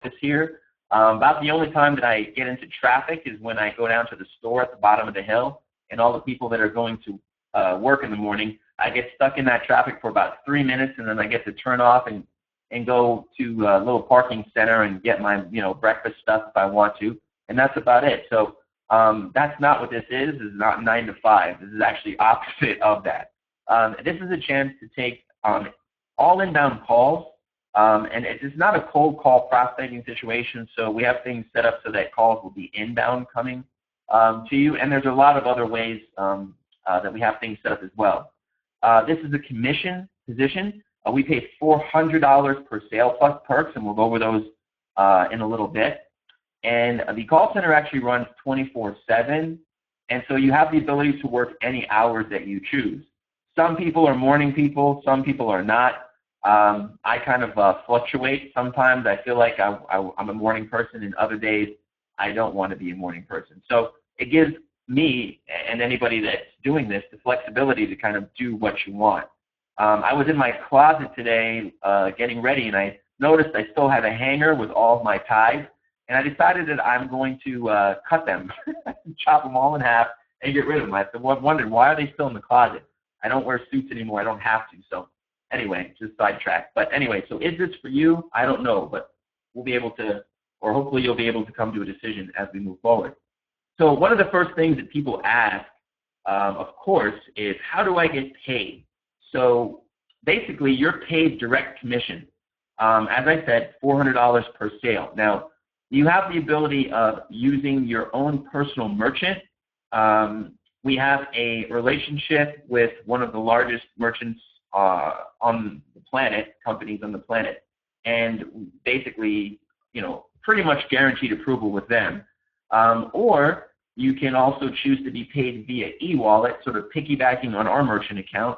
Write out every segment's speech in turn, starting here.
office here. About the only time that I get into traffic is when I go down to the store at the bottom of the hill, and all the people that are going to work in the morning, I get stuck in that traffic for about 3 minutes, and then I get to turn off and go to a little parking center and get my breakfast stuff if I want to, and that's about it. So that's not what this is. This is not 9 to 5. This is actually opposite of that. This is a chance to take all inbound calls, and it is not a cold call prospecting situation, so we have things set up so that calls will be inbound coming to you, and there's a lot of other ways that we have things set up as well. This is a commission position. We pay $400 per sale plus perks, and we'll go over those in a little bit. And the call center actually runs 24/7, and so you have the ability to work any hours that you choose. Some people are morning people, some people are not. I kind of fluctuate. Sometimes I feel like I'm a morning person, and other days I don't want to be a morning person. So it gives me and anybody that's doing this the flexibility to kind of do what you want. I was in my closet today getting ready, and I noticed I still have a hanger with all of my ties, and I decided that I'm going to cut them, chop them all in half, and get rid of them. I wondered, why are they still in the closet? I don't wear suits anymore. I don't have to. So anyway, just sidetrack. But anyway, so is this for you? I don't know, but we'll be able to, or hopefully you'll be able to come to a decision as we move forward. So one of the first things that people ask, of course, is how do I get paid? So basically, you're paid direct commission. As I said, $400 per sale. Now, you have the ability of using your own personal merchant. We have a relationship with one of the largest merchants on the planet, companies on the planet, and basically, pretty much guaranteed approval with them. Or you can also choose to be paid via e-wallet, sort of piggybacking on our merchant account.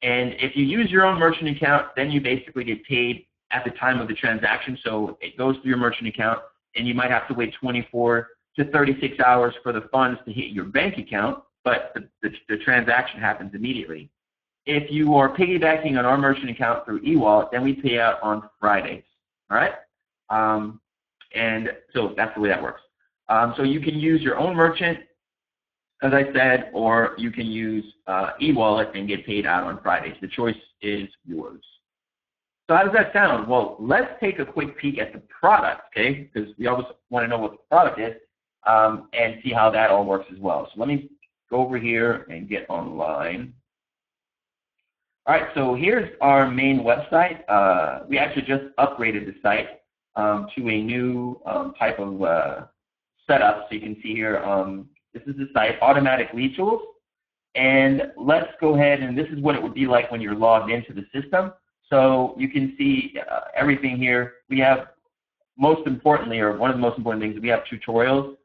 And if you use your own merchant account, then you basically get paid at the time of the transaction. So it goes through your merchant account, and you might have to wait 24 to 36 hours for the funds to hit your bank account, but the transaction happens immediately. If you are piggybacking on our merchant account through e-wallet, then we pay out on Fridays, all right? And so that's the way that works. So you can use your own merchant, as I said, or you can use e-wallet and get paid out on Fridays. The choice is yours. So how does that sound? Well, let's take a quick peek at the product, okay? Because we always want to know what the product is and see how that all works as well. So let me go over here and get online. All right, so here's our main website. We actually just upgraded the site to a new type of setup. So you can see here, this is the site, Automatic Lead Tools. And let's go ahead, and this is what it would be like when you're logged into the system. So you can see everything here. We have, most importantly, or one of the most important things, we have tutorials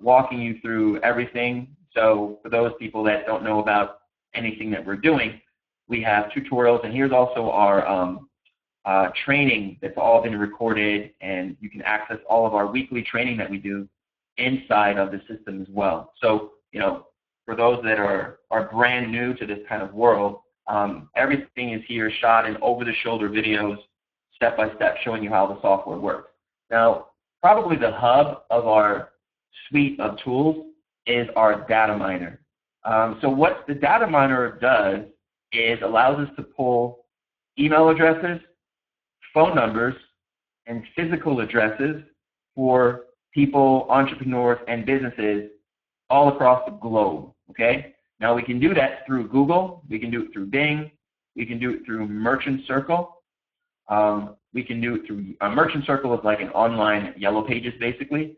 walking you through everything. So for those people that don't know about anything that we're doing, we have tutorials, and here's also our training that's all been recorded, and you can access all of our weekly training that we do inside of the system as well. So, for those that are brand new to this kind of world, everything is here shot in over-the-shoulder videos, step-by-step, showing you how the software works. Now, probably the hub of our suite of tools is our data miner. So what the data miner does is allows us to pull email addresses, phone numbers, and physical addresses for people, entrepreneurs, and businesses all across the globe, okay? Now we can do that through Google, we can do it through Bing, we can do it through Merchant Circle, we can do it through, Merchant Circle is like an online Yellow Pages basically.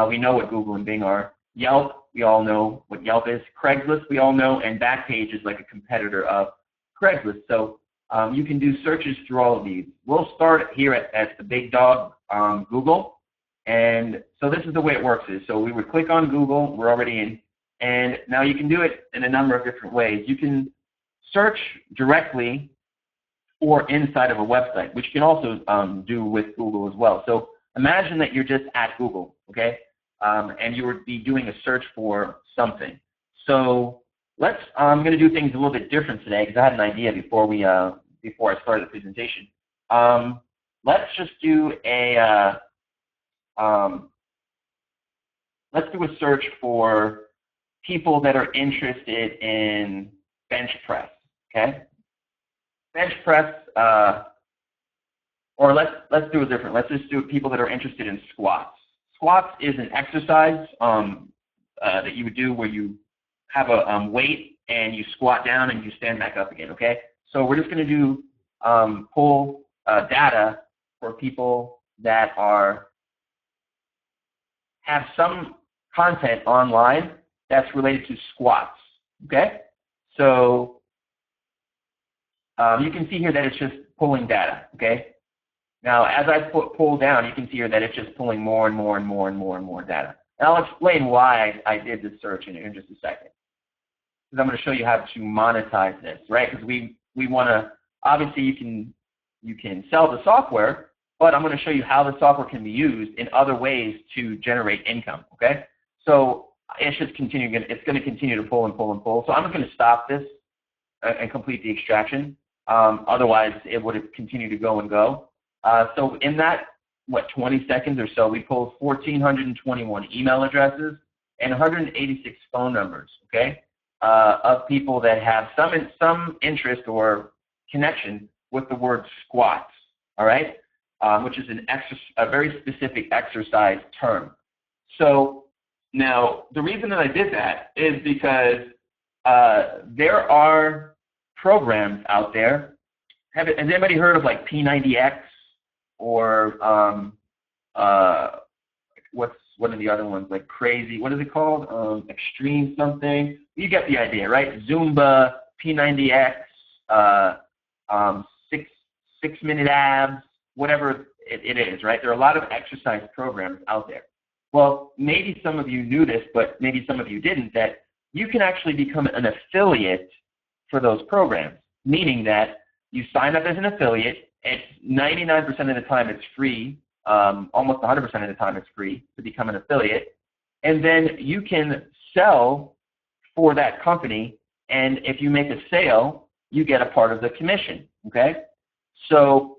We know what Google and Bing are. Yelp, we all know what Yelp is. Craigslist, we all know, and Backpage is like a competitor of Craigslist. So you can do searches through all of these. We'll start here at the big dog, Google. And so this is the way it works. So we would click on Google, we're already in, and now you can do it in a number of different ways. You can search directly or inside of a website, which you can also do with Google as well. So imagine that you're just at Google, okay, and you would be doing a search for something. So I'm going to do things a little bit different today because I had an idea before I started the presentation. let's just do a let's do a search for people that are interested in bench press. Okay, bench press, or let's do it different. Let's just do people that are interested in squats. Squats is an exercise that you would do where you have a weight and you squat down and you stand back up again. Okay, so we're just going to do pull data for people that have some content online that's related to squats. Okay, so you can see here that it's just pulling data. Okay, now as I pull down, you can see here that it's just pulling more and more and more and more and more data. And I'll explain why I did this search in just a second. Because I'm going to show you how to monetize this, right? Because we want to, obviously you can sell the software, but I'm going to show you how the software can be used in other ways to generate income. Okay, so it's just continuing. It's going to continue to pull and pull and pull. So I'm going to stop this and complete the extraction. Otherwise, it would continue to go and go. So in that, 20 seconds or so, we pulled 1,421 email addresses and 186 phone numbers. Okay, of people that have some interest or connection with the word squats. All right. Which is a very specific exercise term. So now the reason that I did that is because there are programs out there. Has anybody heard of like P90X or what are the other ones, like Crazy? What is it called? Extreme something. You get the idea, right? Zumba, P90X, 6-minute abs. Whatever it is, right? There are a lot of exercise programs out there. Well, maybe some of you knew this, but maybe some of you didn't, that you can actually become an affiliate for those programs, meaning that you sign up as an affiliate. It's 99% of the time it's free, almost 100% of the time it's free to become an affiliate, and then you can sell for that company, and if you make a sale, you get a part of the commission, okay? So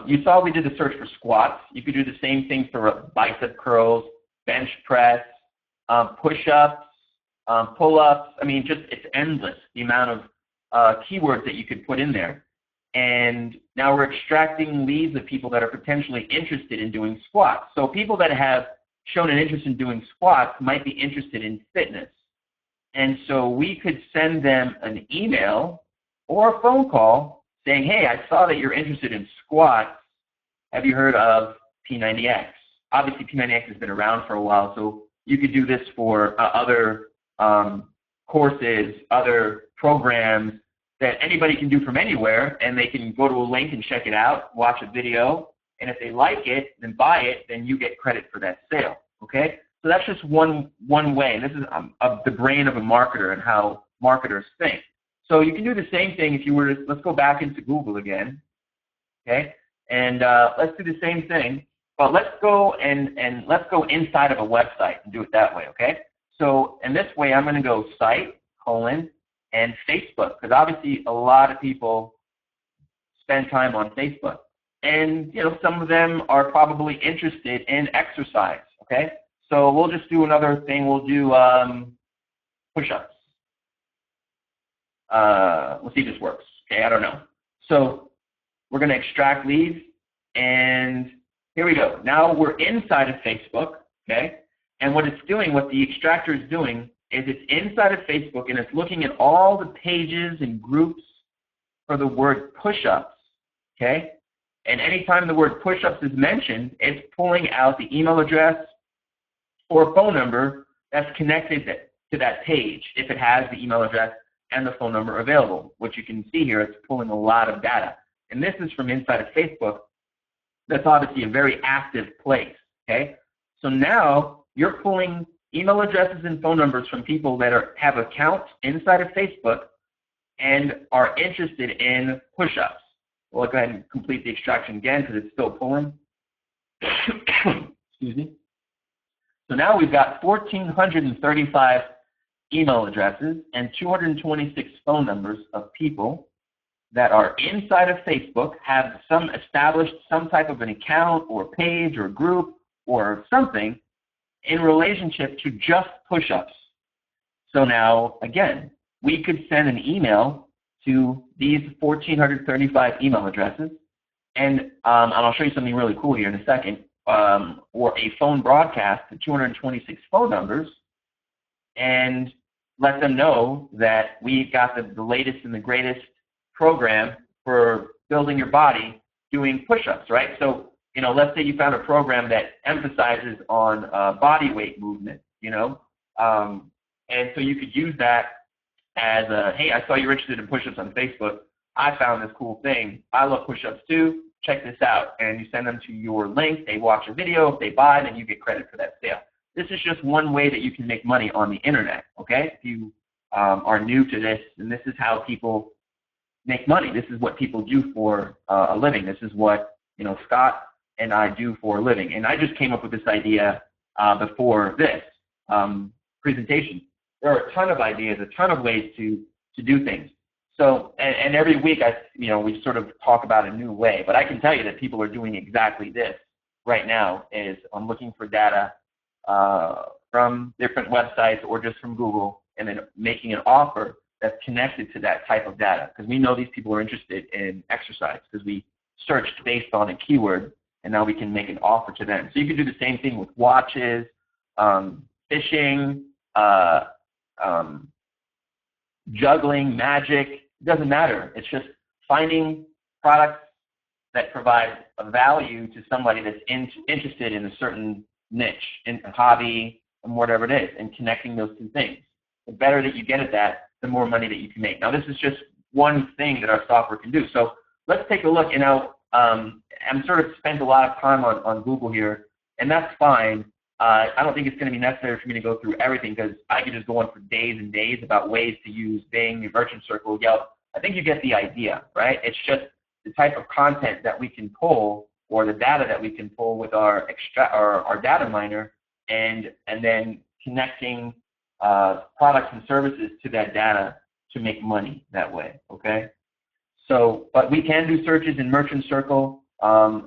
you saw we did the search for squats. You could do the same thing for bicep curls, bench press, push-ups, pull-ups. I mean, it's endless, the amount of keywords that you could put in there. And now we're extracting leads of people that are potentially interested in doing squats. So people that have shown an interest in doing squats might be interested in fitness. And so we could send them an email or a phone call saying, hey, I saw that you're interested in squats. Have you heard of P90X? Obviously, P90X has been around for a while, so you could do this for other courses, other programs that anybody can do from anywhere, and they can go to a link and check it out, watch a video, and if they like it, then buy it, then you get credit for that sale, okay? So that's just one way, and this is the brain of a marketer and how marketers think. So you can do the same thing if you were to, let's go back into Google again, okay? And let's do the same thing, but let's go and let's go inside of a website and do it that way, okay? So in this way, I'm going to go site, and Facebook, because obviously a lot of people spend time on Facebook. And, you know, some of them are probably interested in exercise, okay? So we'll just do another thing. We'll do push-ups. We'll see if this works. Okay, I don't know. So we're going to extract leads, and here we go. Now we're inside of Facebook, okay? And what it's doing, what the extractor is doing, is it's inside of Facebook, and it's looking at all the pages and groups for the word push-ups, okay? And anytime the word push-ups is mentioned, it's pulling out the email address or phone number that's connected to that page, if it has the email address and the phone number available, which you can see here, it's pulling a lot of data. And this is from inside of Facebook. That's obviously a very active place, okay? So now you're pulling email addresses and phone numbers from people that have accounts inside of Facebook and are interested in push-ups. We'll go ahead and complete the extraction again because it's still pulling. Excuse me. So now we've got 1,435 email addresses and 226 phone numbers of people that are inside of Facebook, have established some type of an account or page or group or something in relationship to just push-ups. So now, again, we could send an email to these 1,435 email addresses, and I'll show you something really cool here in a second, or a phone broadcast to 226 phone numbers, and let them know that we've got the latest and the greatest program for building your body doing push-ups, right? So, you know, let's say you found a program that emphasizes on body weight movement, you know, and so you could use that as a, hey, I saw you're interested in push-ups on Facebook. I found this cool thing. I love push-ups too. Check this out. And you send them to your link. They watch a video. If they buy, then you get credit for that sale. This is just one way that you can make money on the internet, okay? If you are new to this, and this is how people make money. This is what people do for a living. This is what, you know, Scott and I do for a living. And I just came up with this idea before this presentation. There are a ton of ideas, a ton of ways to do things. So, and every week, we sort of talk about a new way. But I can tell you that people are doing exactly this right now. Is I'm looking for data from different websites or just from Google, and then making an offer that's connected to that type of data. Because we know these people are interested in exercise because we searched based on a keyword, and now we can make an offer to them. So you can do the same thing with watches, fishing, juggling, magic. It doesn't matter. It's just finding products that provide a value to somebody that's interested in a certain niche, in a hobby, and whatever it is, and connecting those two things. The better that you get at that, the more money that you can make. Now, this is just one thing that our software can do. So let's take a look. You know, I'm sort of spent a lot of time on Google here, and that's fine. I don't think it's going to be necessary for me to go through everything because I could just go on for days and days about ways to use Bing, your Merchant Circle, Yelp. I think you get the idea, right? It's just the type of content that we can pull or the data that we can pull with our data miner and then connecting products and services to that data to make money that way, okay? So, but we can do searches in Merchant Circle.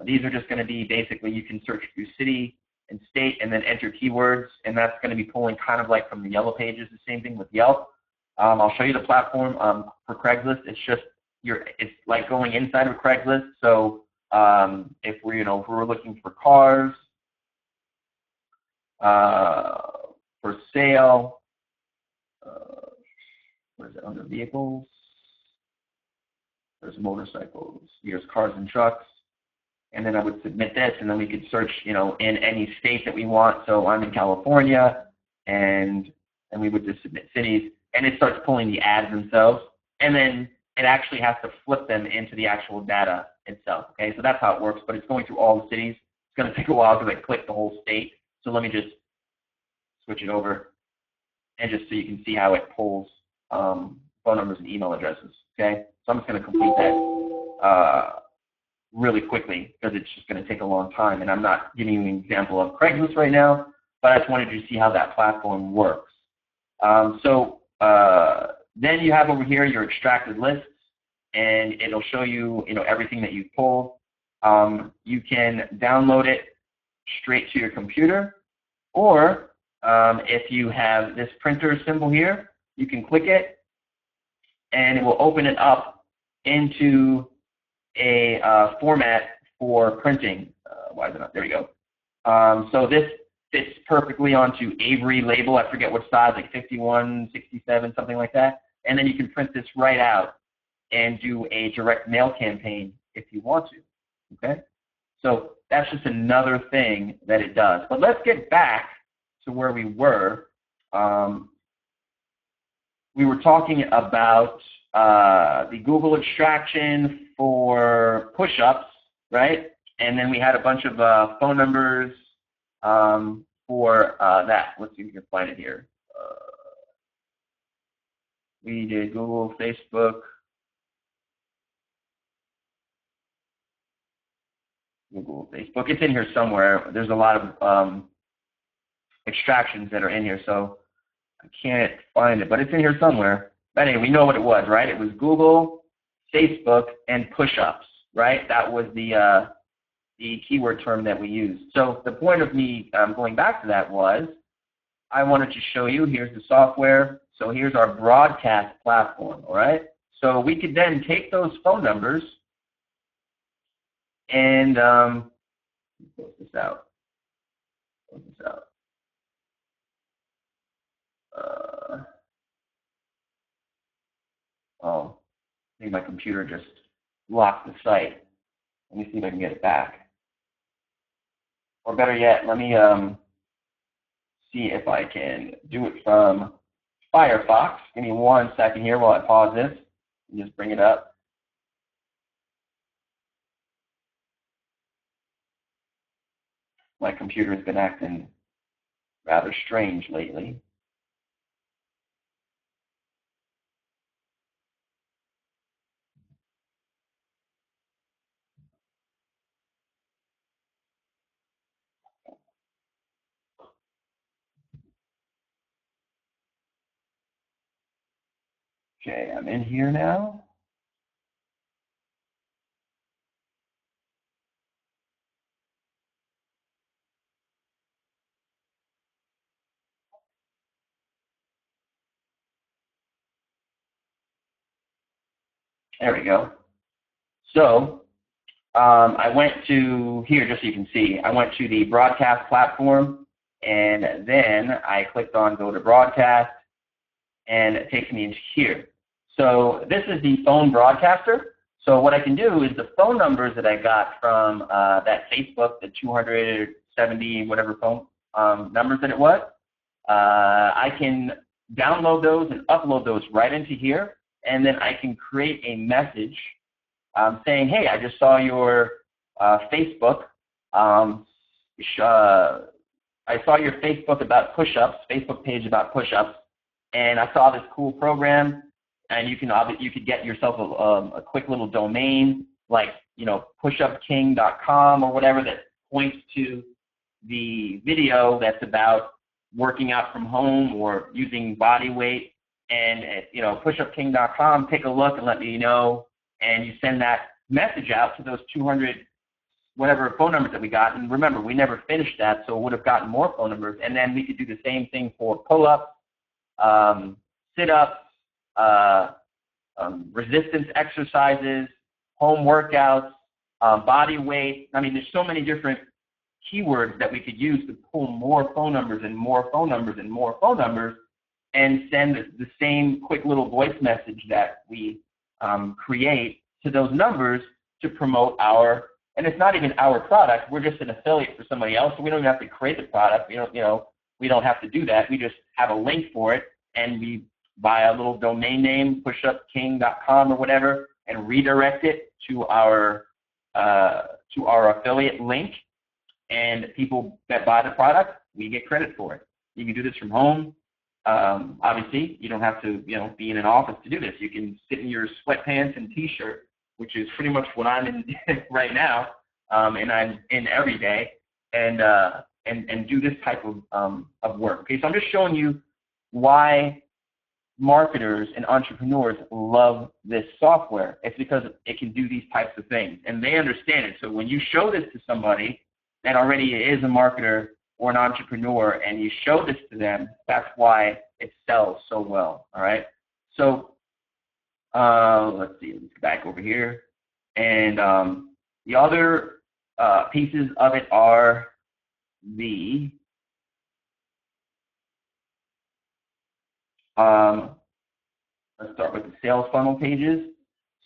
These are just going to be basically you can search through city and state and then enter keywords, and that's going to be pulling kind of like from the Yellow Pages, the same thing with Yelp. I'll show you the platform for Craigslist. It's just it's like going inside of Craigslist. So if we're looking for cars for sale, what is it under vehicles? There's motorcycles. Here's cars and trucks. And then I would submit this, and then we could search, in any state that we want. So I'm in California, and we would just submit cities, and it starts pulling the ads themselves, and then it actually has to flip them into the actual data itself. Okay, so that's how it works, but it's going through all the cities. It's going to take a while because I clicked the whole state. So let me just switch it over, and just so you can see how it pulls phone numbers and email addresses. Okay, so I'm just going to complete that really quickly because it's just going to take a long time, and I'm not giving you an example of Craigslist right now, but I just wanted you to see how that platform works. Then you have over here your extracted lists, and it'll show you, everything that you pulled. You can download it straight to your computer, or if you have this printer symbol here, you can click it, and it will open it up into a format for printing. Why is it not? There we go. So this fits perfectly onto Avery label. I forget what size, like 51, 67, something like that. And then you can print this right out and do a direct mail campaign if you want to. Okay? So that's just another thing that it does. But let's get back to where we were. We were talking about the Google extraction for push-ups, right? And then we had a bunch of phone numbers for that. Let's see if we can find it here. We did Google, Facebook, Google, Facebook. It's in here somewhere. There's a lot of extractions that are in here, so I can't find it, but it's in here somewhere. But anyway, we know what it was, right? It was Google, Facebook, and push-ups, right? That was the keyword term that we used. So the point of me going back to that was I wanted to show you, here's the software. So here's our broadcast platform, all right? So we could then take those phone numbers and close this out. Close this out. Oh, I think my computer just locked the site. Let me see if I can get it back. Or better yet, let me see if I can do it from Firefox. Give me 1 second here while I pause this and just bring it up. My computer has been acting rather strange lately. Okay, I'm in here now. There we go. So I went to here, just so you can see, I went to the broadcast platform, and then I clicked on go to broadcast, and it takes me into here. So this is the phone broadcaster. So what I can do is the phone numbers that I got from that Facebook, the 270 whatever phone numbers that it was, I can download those and upload those right into here, and then I can create a message saying, hey, I just saw your Facebook. I saw your Facebook about push-ups, Facebook page about push-ups, and I saw this cool program. And you could get yourself a quick little domain like pushupking.com or whatever that points to the video that's about working out from home or using body weight. And pushupking.com, take a look and let me know. And you send that message out to those 200 whatever phone numbers that we got. And remember, we never finished that, so we would have gotten more phone numbers. And then we could do the same thing for pull-ups, sit-ups, resistance exercises, home workouts, body weight. I mean, there's so many different keywords that we could use to pull more phone numbers and more phone numbers and more phone numbers and send the same quick little voice message that we create to those numbers to promote our, and it's not even our product, we're just an affiliate for somebody else, so we don't even have to create the product, we don't have to do that, we just have a link for it, and we buy a little domain name, pushupking.com or whatever, and redirect it to our affiliate link, and people that buy the product, we get credit for it. You can do this from home. Obviously, you don't have to be in an office to do this. You can sit in your sweatpants and t-shirt, which is pretty much what I'm in right now, and I'm in every day, and do this type of work. Okay, so I'm just showing you why marketers and entrepreneurs love this software. It's because it can do these types of things, and they understand it. So when you show this to somebody that already is a marketer or an entrepreneur, and you show this to them, that's why it sells so well. All right. So let's see. Let's get back over here, and the other pieces of it are the let's start with the sales funnel pages.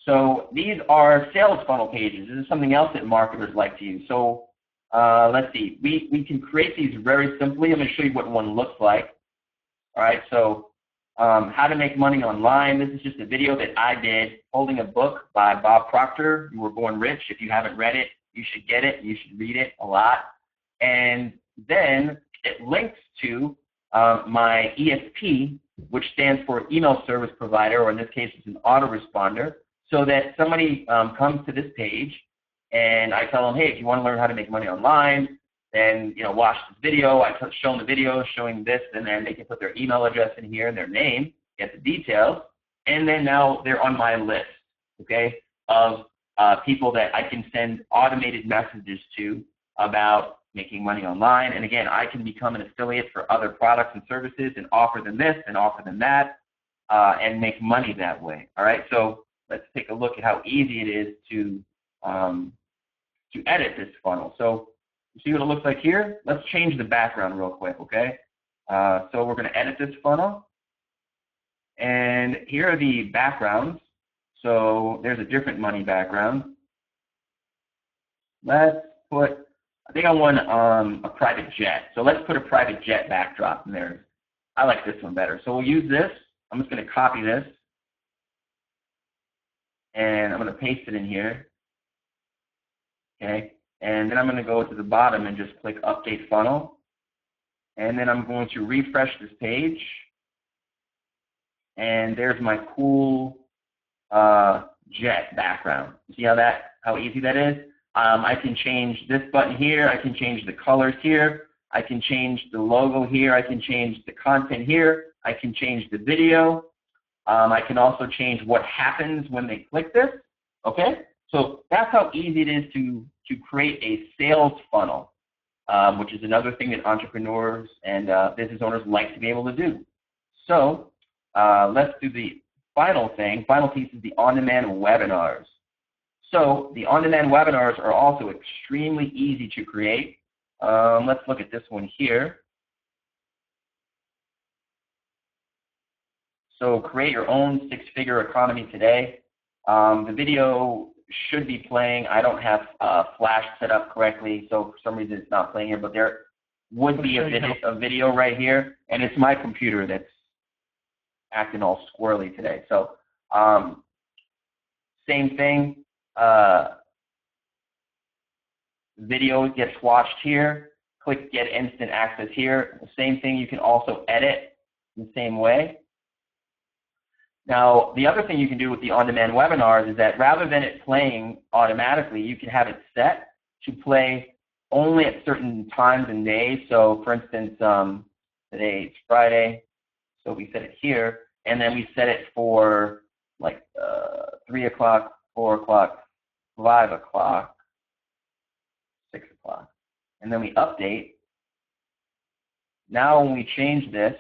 So these are sales funnel pages. This is something else that marketers like to use. So let's see. We can create these very simply. I'm going to show you what one looks like. All right. So how to make money online. This is just a video that I did holding a book by Bob Proctor, You Were Born Rich. If you haven't read it, you should get it. You should read it a lot. And then it links to my ESP, which stands for email service provider, or in this case, it's an autoresponder, so that somebody comes to this page, and I tell them, hey, if you want to learn how to make money online, then watch this video. I show them the video showing this, and then they can put their email address in here and their name, get the details, and then now they're on my list. okay, of people that I can send automated messages to about making money online. And again, I can become an affiliate for other products and services and offer them this and offer them that and make money that way. All right, so let's take a look at how easy it is to edit this funnel. So you see what it looks like here? Let's change the background real quick, okay? So we're going to edit this funnel. And here are the backgrounds. So there's a different money background. Let's put, I think I want a private jet. So let's put a private jet backdrop in there. I like this one better. So we'll use this. I'm just going to copy this. And I'm going to paste it in here. Okay. And then I'm going to go to the bottom and just click Update Funnel. And then I'm going to refresh this page. And there's my cool jet background. See how easy that is? I can change this button here. I can change the colors here. I can change the logo here. I can change the content here. I can change the video. I can also change what happens when they click this. Okay? So that's how easy it is to create a sales funnel, which is another thing that entrepreneurs and business owners like to be able to do. So let's do the final thing. Final piece is the on-demand webinars. So the on-demand webinars are also extremely easy to create. Let's look at this one here. So create your own six-figure economy today. The video should be playing. I don't have Flash set up correctly, so for some reason it's not playing here, but there would be a video right here, and it's my computer that's acting all squirrely today. So same thing. Video gets watched here. Click Get Instant Access here. The same thing, you can also edit the same way. Now, the other thing you can do with the on-demand webinars is that rather than it playing automatically, you can have it set to play only at certain times and days. So, for instance, today is Friday, so we set it here, and then we set it for like 3 o'clock, 4 o'clock, 5 o'clock, 6 o'clock, and then we update. Now, when we change this,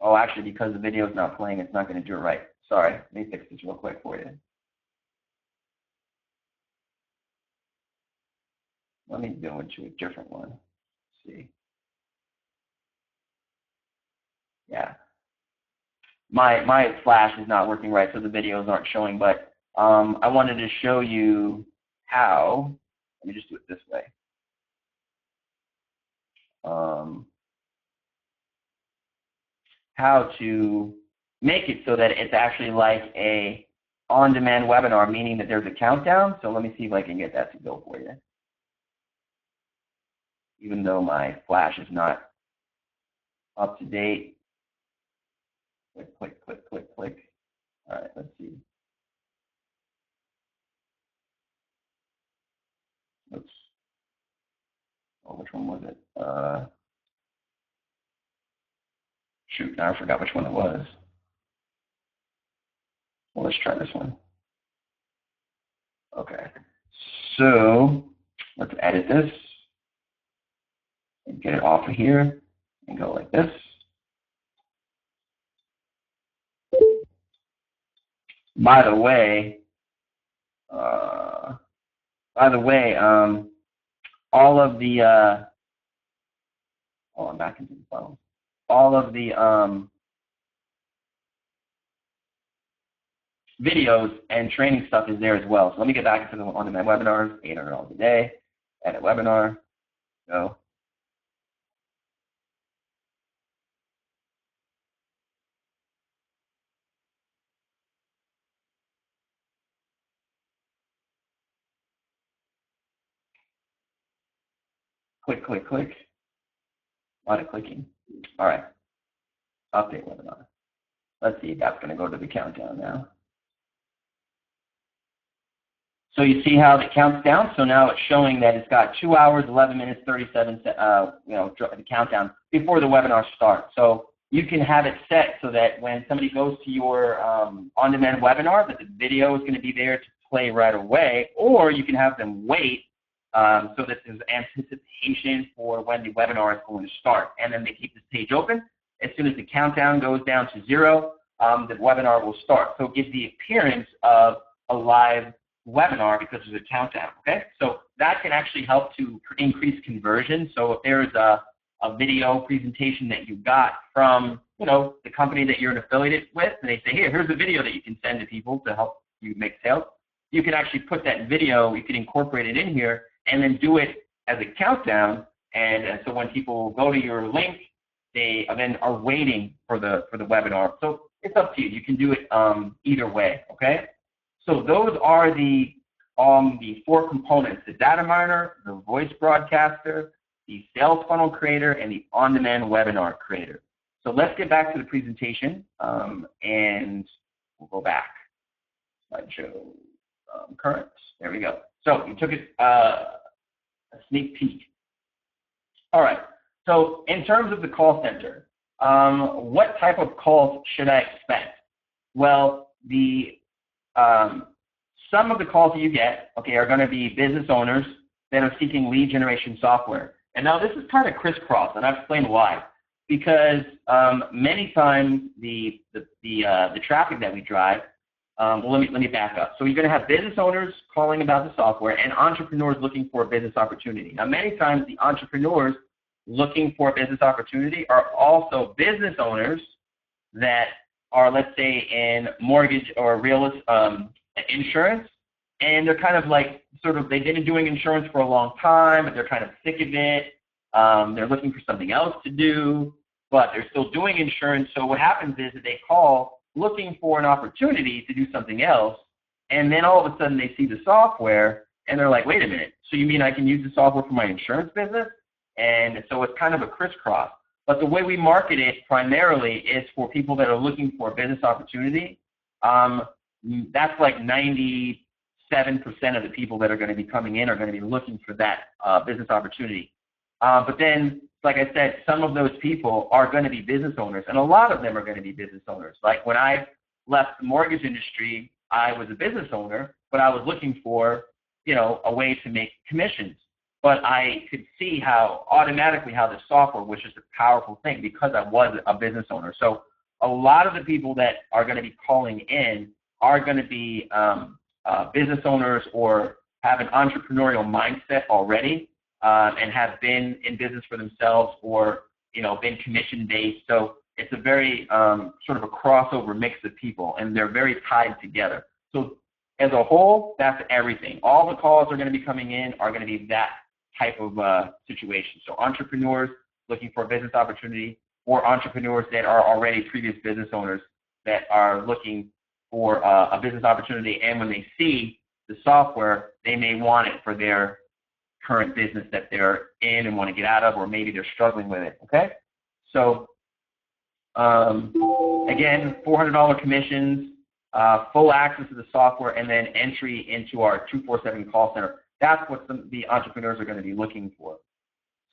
oh, actually, because the video is not playing, it's not going to do it right. Sorry, let me fix this real quick for you. Let me go into a different one. Let's see. Yeah. My Flash is not working right, so the videos aren't showing, but I wanted to show you how. Let me just do it this way. How to make it so that it's actually like a on-demand webinar, meaning that there's a countdown. So let me see if I can get that to go for you. Even though my Flash is not up to date. Click, click, click, click, click. All right, let's see. Oops. Oh, which one was it? Shoot, now I forgot which one it was. Well, let's try this one. Okay. So let's edit this and get it off of here and go like this. By the way, all of the oh, I'm back into the phone. All of the videos and training stuff is there as well. So let me get back into the on-demand webinars, $800 a day, edit webinar, go. Click, click, click. A lot of clicking. All right. Update webinar. Let's see if that's going to go to the countdown now. So you see how it counts down? So now it's showing that it's got 2 hours, 11 minutes, 37, the countdown before the webinar starts. So you can have it set so that when somebody goes to your on-demand webinar, that the video is going to be there to play right away, or you can have them wait so that there's anticipation for when the webinar is going to start. And then they keep this page open. As soon as the countdown goes down to 0, the webinar will start. So it gives the appearance of a live webinar because there's a countdown, okay? So that can actually help to increase conversion. So if there's a video presentation that you got from, you know, the company that you're affiliated with, and they say, here, here's a video that you can send to people to help you make sales, you can actually put that video, you can incorporate it in here, and then do it as a countdown. And so when people go to your link, they then are waiting for the webinar. So it's up to you. You can do it either way, okay? So those are the 4 components: the data miner, the voice broadcaster, the sales funnel creator, and the on-demand webinar creator. So let's get back to the presentation, and we'll go back. Slideshow current. There we go. So you took a sneak peek. All right. So in terms of the call center, what type of calls should I expect? Well, some of the calls that you get, okay, are going to be business owners that are seeking lead generation software. And now this is kind of crisscross, and I'll explain why. Because many times the traffic that we drive, well, let me back up. So you're going to have business owners calling about the software and entrepreneurs looking for a business opportunity. Now, many times the entrepreneurs looking for a business opportunity are also business owners that are, let's say, in mortgage or real insurance, and they're kind of like they've been doing insurance for a long time, but they're kind of sick of it. They're looking for something else to do, but they're still doing insurance. So what happens is that they call looking for an opportunity to do something else, and then all of a sudden they see the software, and they're like, wait a minute, so you mean I can use the software for my insurance business? And so it's kind of a crisscross. But the way we market it primarily is for people that are looking for a business opportunity. That's like 97% of the people that are going to be coming in are going to be looking for that business opportunity. But then, like I said, some of those people are going to be business owners, and a lot of them are going to be business owners. Like when I left the mortgage industry, I was a business owner, but I was looking for, you know, a way to make commissions. But I could see how automatically how the software was just a powerful thing because I was a business owner. So a lot of the people that are going to be calling in are going to be business owners or have an entrepreneurial mindset already and have been in business for themselves or, you know, been commission-based. So it's a very sort of a crossover mix of people, and they're very tied together. So as a whole, that's everything. All the calls are going to be coming in are going to be that type of situation. So entrepreneurs looking for a business opportunity, or entrepreneurs that are already previous business owners that are looking for a business opportunity, and when they see the software, they may want it for their current business that they're in and want to get out of, or maybe they're struggling with it, okay? So again, $400 commissions, full access to the software, and then entry into our 247 call center. That's what the entrepreneurs are going to be looking for.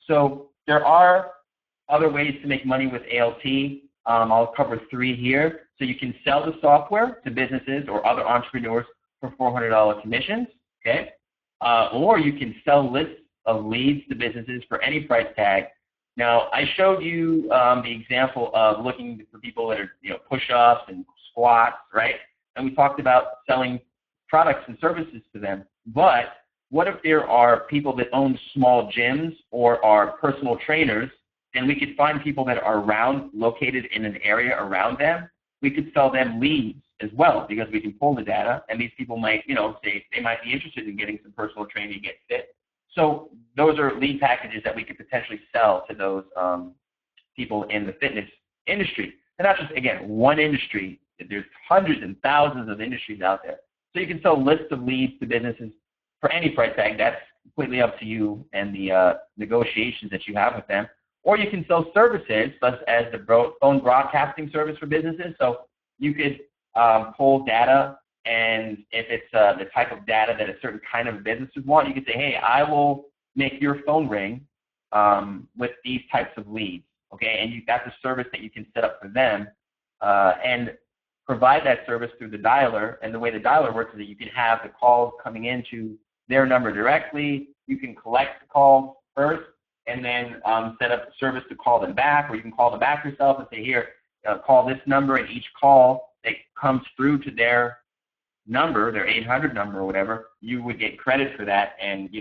So there are other ways to make money with ALT. I'll cover 3 here. So you can sell the software to businesses or other entrepreneurs for $400 commissions, okay? Or you can sell lists of leads to businesses for any price tag. Now, I showed you the example of looking for people that are, you know, push-ups and squats, right? And we talked about selling products and services to them. But what if there are people that own small gyms or are personal trainers, and we could find people that are located in an area around them? We could sell them leads as well, because we can pull the data, and these people might, you know, say they might be interested in getting some personal training to get fit. So those are lead packages that we could potentially sell to those people in the fitness industry. And not just, again, one industry. There's hundreds and thousands of industries out there. So you can sell lists of leads to businesses for any price tag. That's completely up to you and the negotiations that you have with them. Or you can sell services, such as the phone broadcasting service for businesses. So you could pull data, and if it's the type of data that a certain kind of business would want, you could say, hey, I will make your phone ring with these types of leads. okay? And that's a service that you can set up for them and provide that service through the dialer. And the way the dialer works is that you can have the calls coming into their number directly. You can collect the calls first and then set up the service to call them back, or you can call them back yourself and say, here, call this number, and each call that comes through to their number, their 800 number or whatever, you would get credit for that and,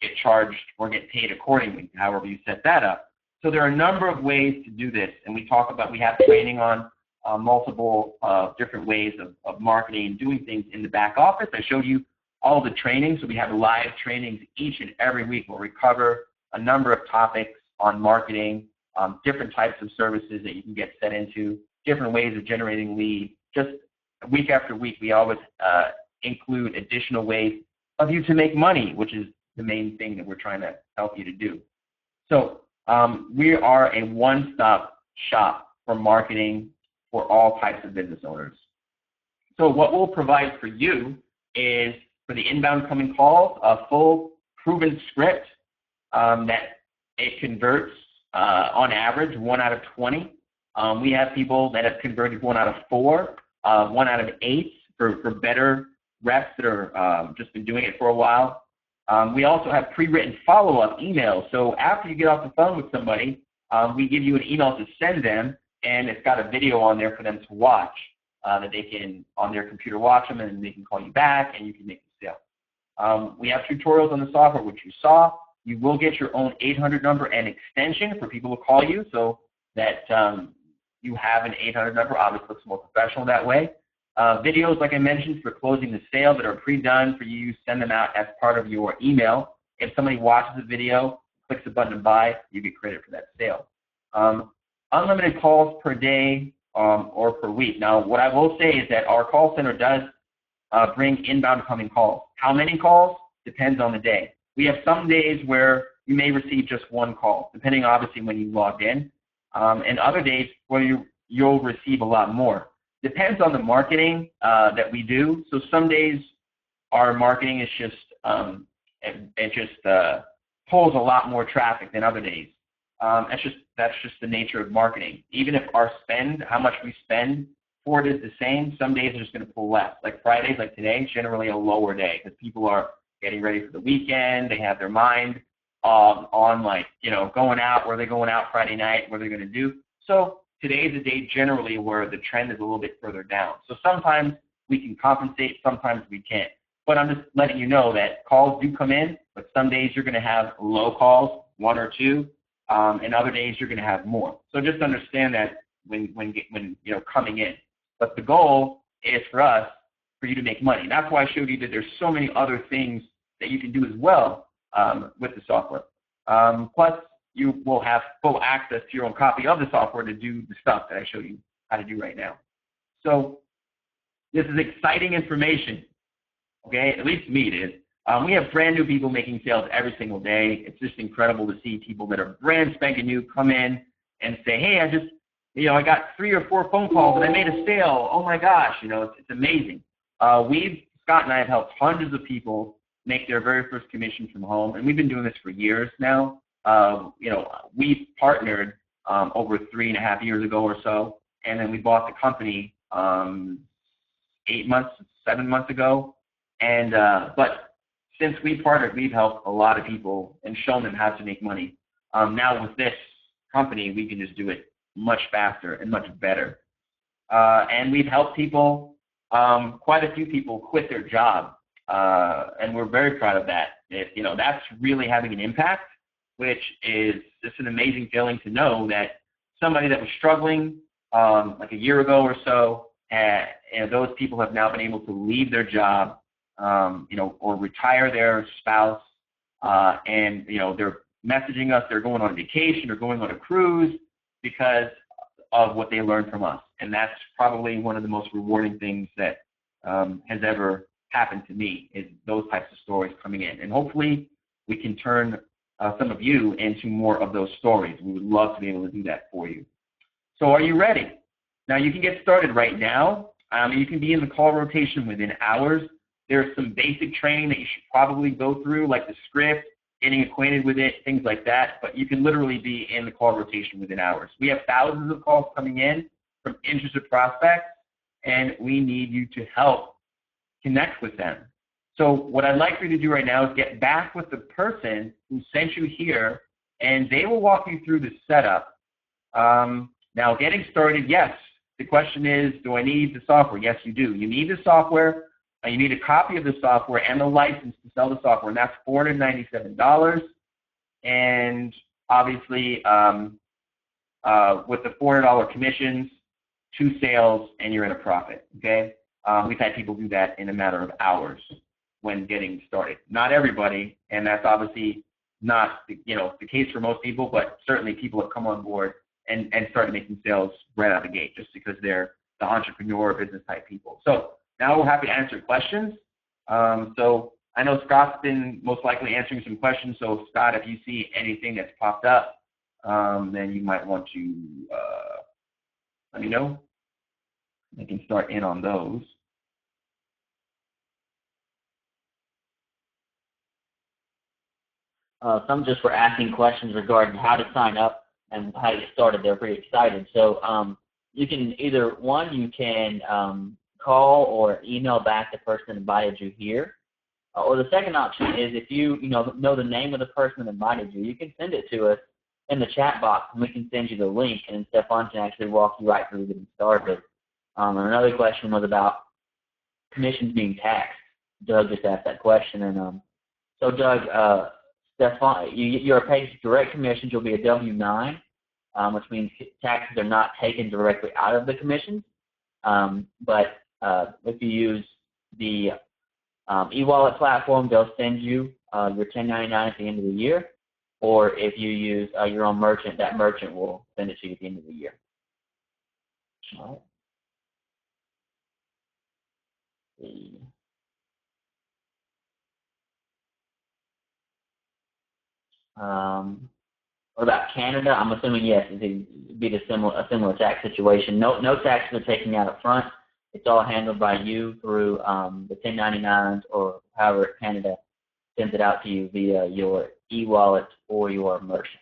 get charged or get paid accordingly, however you set that up. So there are a number of ways to do this, and we have training on multiple different ways of marketing and doing things in the back office. I showed you all the training, so we have live trainings each and every week where we cover a number of topics on marketing, different types of services that you can get set into, different ways of generating leads. Just week after week, we always include additional ways of you to make money, which is the main thing that we're trying to help you to do. So we are a one-stop shop for marketing for all types of business owners. So what we'll provide for you is, for the inbound coming calls, a full proven script that it converts on average 1 out of 20. We have people that have converted 1 out of 4, 1 out of 8 for better reps that are just been doing it for a while. We also have pre-written follow-up emails. So after you get off the phone with somebody, we give you an email to send them, and it's got a video on there for them to watch, that they can, on their computer, watch them, and they can call you back, and you can make the sale. We have tutorials on the software, which you saw. You will get your own 800 number and extension for people to call you, so that you have an 800 number. Obviously, it looks more professional that way. Videos, like I mentioned, for closing the sale that are pre-done for you, send them out as part of your email. If somebody watches the video, clicks the button to buy, you get credit for that sale. Unlimited calls per day or per week. Now, what I will say is that our call center does bring inbound coming calls. How many calls? Depends on the day. We have some days where you may receive just 1 call, depending obviously when you logged in, and other days where you'll receive a lot more. Depends on the marketing that we do. So some days our marketing is just pulls a lot more traffic than other days. That's just the nature of marketing. Even if our spend, how much we spend for it is the same, some days are just going to pull less. Like Fridays, like today, is generally a lower day because people are getting ready for the weekend. They have their mind on going out, where they're going out Friday night, what they're going to do. So today is a day generally where the trend is a little bit further down. So sometimes we can compensate, sometimes we can't. But I'm just letting you know that calls do come in, but some days you're going to have low calls, 1 or 2, and other days you're going to have more. So just understand that when coming in. But the goal is for you to make money. And that's why I showed you that there's so many other things that you can do as well with the software. Plus, you will have full access to your own copy of the software to do the stuff that I showed you how to do right now. So this is exciting information, okay? At least to me it is. We have brand new people making sales every single day. It's just incredible to see people that are brand spanking new come in and say, hey, I got 3 or 4 phone calls and I made a sale. Oh my gosh, it's amazing. Scott and I have helped hundreds of people make their very first commission from home, and we've been doing this for years now. We partnered over 3.5 years ago or so, and then we bought the company 7 months ago. And but since we partnered, we've helped a lot of people and shown them how to make money. Now with this company, we can just do it much faster and much better. And we've helped people, quite a few people, quit their job, and we're very proud of that. That's really having an impact, which is just an amazing feeling to know that somebody that was struggling like a year ago or so, those people have now been able to leave their job, or retire their spouse, and they're messaging us, they're going on vacation or going on a cruise because of what they learned from us. And that's probably one of the most rewarding things that has ever happened to me, is those types of stories coming in. And hopefully we can turn some of you into more of those stories. We would love to be able to do that for you. So are you ready? Now you can get started right now. You can be in the call rotation within hours. There's some basic training that you should probably go through, like the script, getting acquainted with it, things like that. But you can literally be in the call rotation within hours. We have thousands of calls coming in from interested prospects, and we need you to help connect with them. So what I'd like for you to do right now is get back with the person who sent you here, and they will walk you through the setup. Now, getting started, yes. The question is, do I need the software? Yes, you do. You need the software. You need a copy of the software and the license to sell the software, and that's $497. And obviously, with the $400 commissions, 2 sales, and you're in a profit. Okay? We've had people do that in a matter of hours when getting started. Not everybody, and that's obviously not the case for most people, but certainly people have come on board and started making sales right out of the gate just because they're the entrepreneur business type people. So now we're happy to answer questions. So I know Scott's been most likely answering some questions. So Scott, if you see anything that's popped up, then you might want to let me know. I can start in on those. Some just were asking questions regarding how to sign up and how to get started. They're pretty excited. So you can either, you can call or email back the person that invited you here. Or the second option is if you know the name of the person that invited you, you can send it to us in the chat box, and we can send you the link, and Stefan can actually walk you right through getting started. And another question was about commissions being taxed. Doug just asked that question, and so Doug, Stefan, you're paid direct commissions. You'll be a W-9, which means taxes are not taken directly out of the commissions. But if you use the e-wallet platform, they'll send you your 1099 at the end of the year. Or if you use your own merchant, that merchant will send it to you at the end of the year. All right. What about Canada? I'm assuming yes, it'd be a similar tax situation. No taxes are taken out up front. It's all handled by you through the 1099s or however Canada sends it out to you via your e-wallet or your merchant.